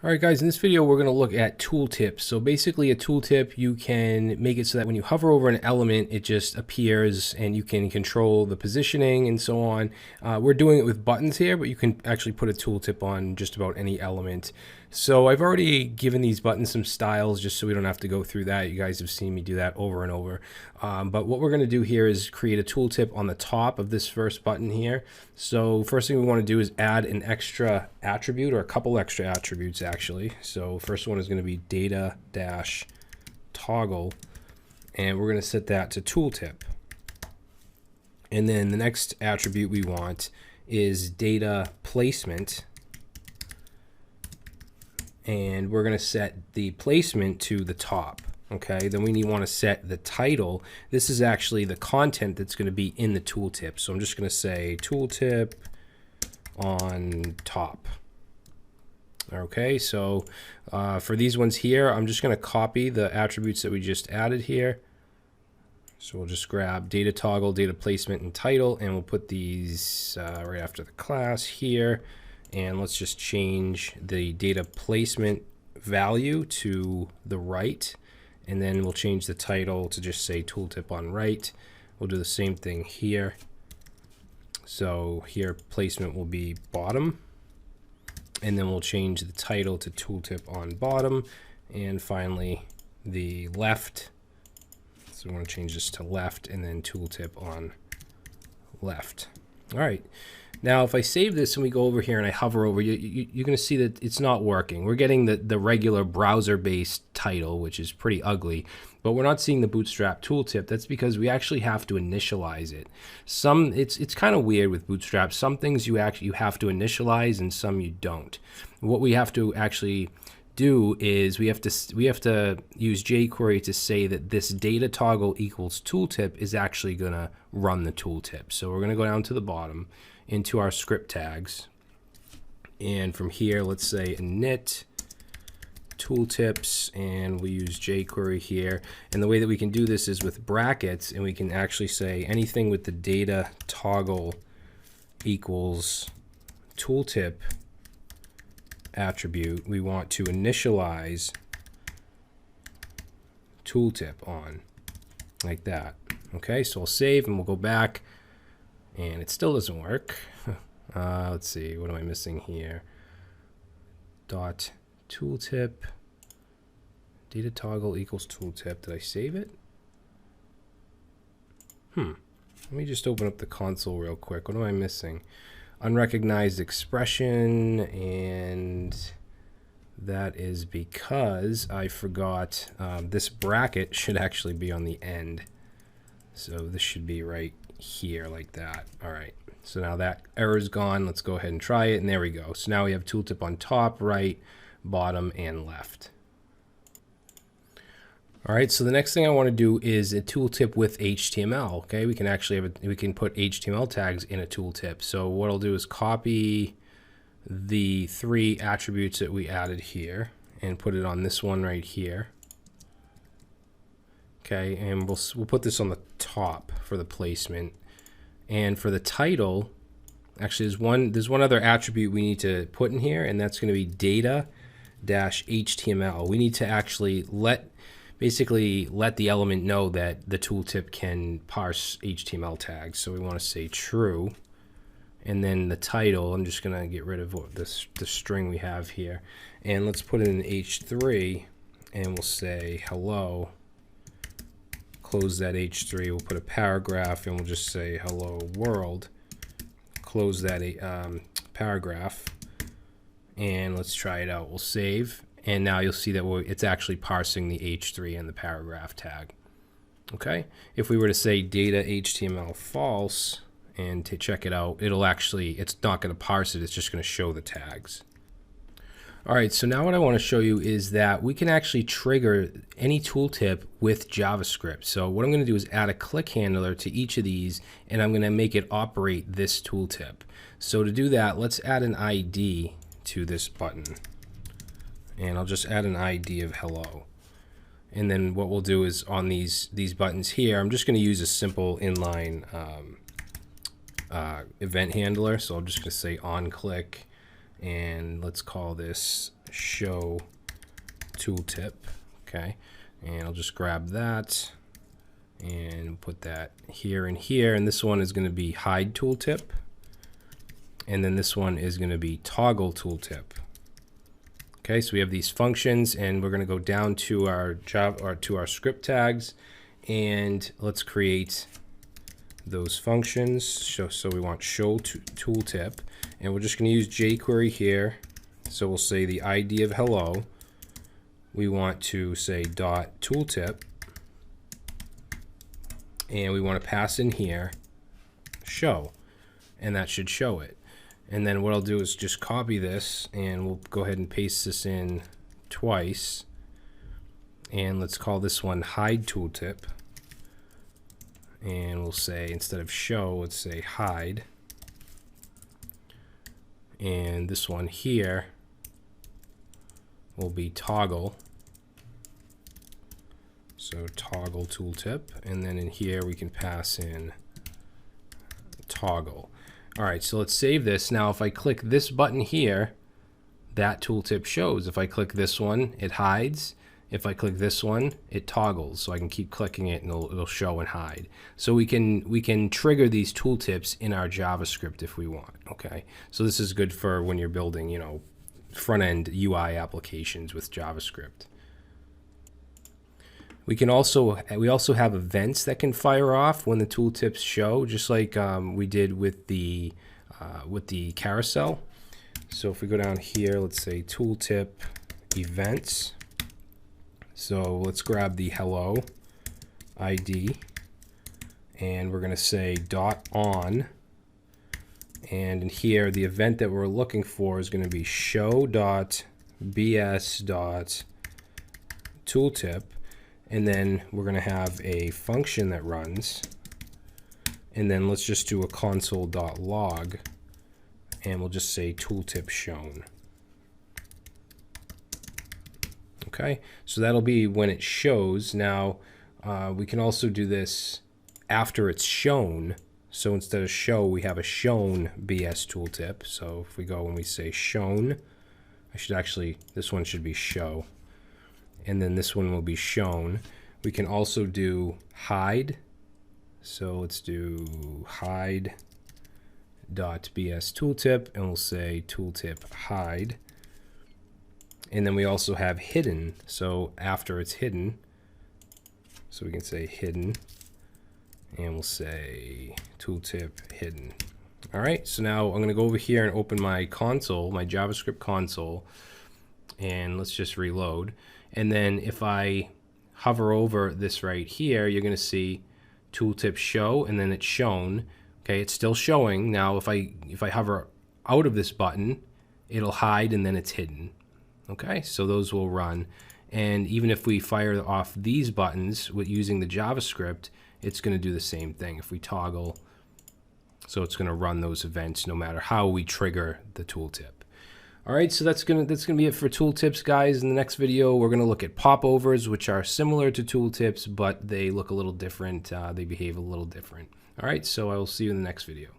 Alright guys, in this video we're going to look at tooltips. So basically a tooltip, you can make it so that when you hover over an element it just appears and you can control the positioning and so on. We're doing it with buttons here, but you can actually put a tooltip on just about any element. So I've already given these buttons some styles just so we don't have to go through that. You guys have seen me do that over and over. But what we're going to do here is create a tooltip on the top of this first button here. So first thing we want to do is add an extra attribute, or a couple extra attributes actually. So first one is going to be data dash toggle, and we're going to set that to tooltip. And then the next attribute we want is data placement, and we're going to set the placement to the top. Okay, then we want to set the title. This is actually the content that's going to be in the tooltip. So I'm just going to say tooltip on top. Okay, so for these ones here, I'm just going to copy the attributes that we just added here. So we'll just grab data toggle, data placement, and title, and we'll put these right after the class here. And let's just change the data placement value to the right. And then we'll change the title to just say tooltip on right. We'll do the same thing here. So here placement will be bottom. And then we'll change the title to tooltip on bottom. And finally the left. So we want to change this to left, and then tooltip on left. All right. Now, if I save this and we go over here and I hover over, you're going to see that it's not working. We're getting the regular browser-based title, which is pretty ugly, but we're not seeing the Bootstrap tooltip. That's because we actually have to initialize it. It's kind of weird with Bootstrap. Some things you have to initialize and some you don't. What we have to actually do is we have to use jQuery to say that this data toggle equals tooltip is actually going to run the tooltip. So we're going to go down to the bottom into our script tags, and from here let's say init tooltips, and we use jQuery here. And the way that we can do this is with brackets, and we can actually say anything with the data toggle equals tooltip attribute we want to initialize tooltip on, like that. Okay, so I'll save and we'll go back, and it still doesn't work. Let's see, what am I missing here? Dot tooltip, data toggle equals tooltip. Did I save it? Let me just open up the console real quick. What am I missing? Unrecognized expression, and that is because I forgot this bracket should actually be on the end. So this should be right here like that. All right, so now that error's gone. Let's go ahead and try it, and there we go. So now we have tooltip on top, right, bottom, and left. All right, so the next thing I want to do is a tooltip with HTML. Okay, we can actually we can put HTML tags in a tooltip. So what I'll do is copy the 3 attributes that we added here and put it on this one right here. Okay, and we'll put this on the top for the placement. And for the title, actually there's one other attribute we need to put in here, and that's going to be data dash HTML. We need to actually basically let the element know that the tooltip can parse HTML tags. So we want to say true, and then the title, I'm just going to get rid of the string we have here, and let's put it in H3, and we'll say hello. Close that H3, we'll put a paragraph, and we'll just say hello world. Close that paragraph, and let's try it out. We'll save, and now you'll see that it's actually parsing the H3 and the paragraph tag. Okay, if we were to say data HTML false and to check it out, it's not going to parse it, it's just going to show the tags. All right, so now what I want to show you is that we can actually trigger any tooltip with JavaScript. So what I'm going to do is add a click handler to each of these, and I'm going to make it operate this tooltip. So to do that, let's add an ID to this button. And I'll just add an ID of hello. And then what we'll do is on these buttons here, I'm just going to use a simple inline event handler. So I'm just going to say on click, and let's call this show tooltip. Okay, and I'll just grab that and put that here and here, and this one is going to be hide tooltip, and then this one is going to be toggle tooltip. Okay, so we have these functions, and we're going to go down to our Java or to our script tags, and let's create those functions. So we want show tooltip, and we're just going to use jQuery here. So we'll say the ID of hello. We want to say dot tooltip, and we want to pass in here show, and that should show it. And then what I'll do is just copy this, and we'll go ahead and paste this in twice, and let's call this one hide tooltip, and we'll say instead of show, let's say hide, and this one here will be toggle. So toggle tooltip, and then in here we can pass in toggle. All right, so let's save this. Now if I click this button here, that tooltip shows. If I click this one, it hides. If I click this one, it toggles. So I can keep clicking it and it'll show and hide. So we can trigger these tooltips in our JavaScript if we want. Okay, so this is good for when you're building, you know, front-end UI applications with JavaScript. We also have events that can fire off when the tooltips show, just like we did with the carousel. So if we go down here, let's say tooltip events. So let's grab the hello ID, and we're going to say dot on. And in here, the event that we're looking for is going to be show.bs.tooltip. And then we're going to have a function that runs. And then let's just do a console.log. And we'll just say tooltip shown. Okay, so that'll be when it shows. Now, we can also do this after it's shown. So instead of show, we have a shown BS tooltip. So if we go and we say shown, this one should be show. And then this one will be shown. We can also do hide. So let's do hide.bs tooltip, and we'll say tooltip hide. And then we also have hidden. So after it's hidden, so we can say hidden, and we'll say tooltip hidden. All right, so now I'm going to go over here and open my console, my JavaScript console, and let's just reload. And then if I hover over this right here, you're going to see tooltip show, and then it's shown. Okay, it's still showing. Now if I hover out of this button, it'll hide, and then it's hidden. Okay, so those will run. And even if we fire off these buttons with using the JavaScript, it's going to do the same thing if we toggle. So it's going to run those events no matter how we trigger the tooltip. All right, so that's gonna be it for tooltips, guys. In the next video, we're gonna look at popovers, which are similar to tooltips, but they look a little different. They behave a little different. All right, so I will see you in the next video.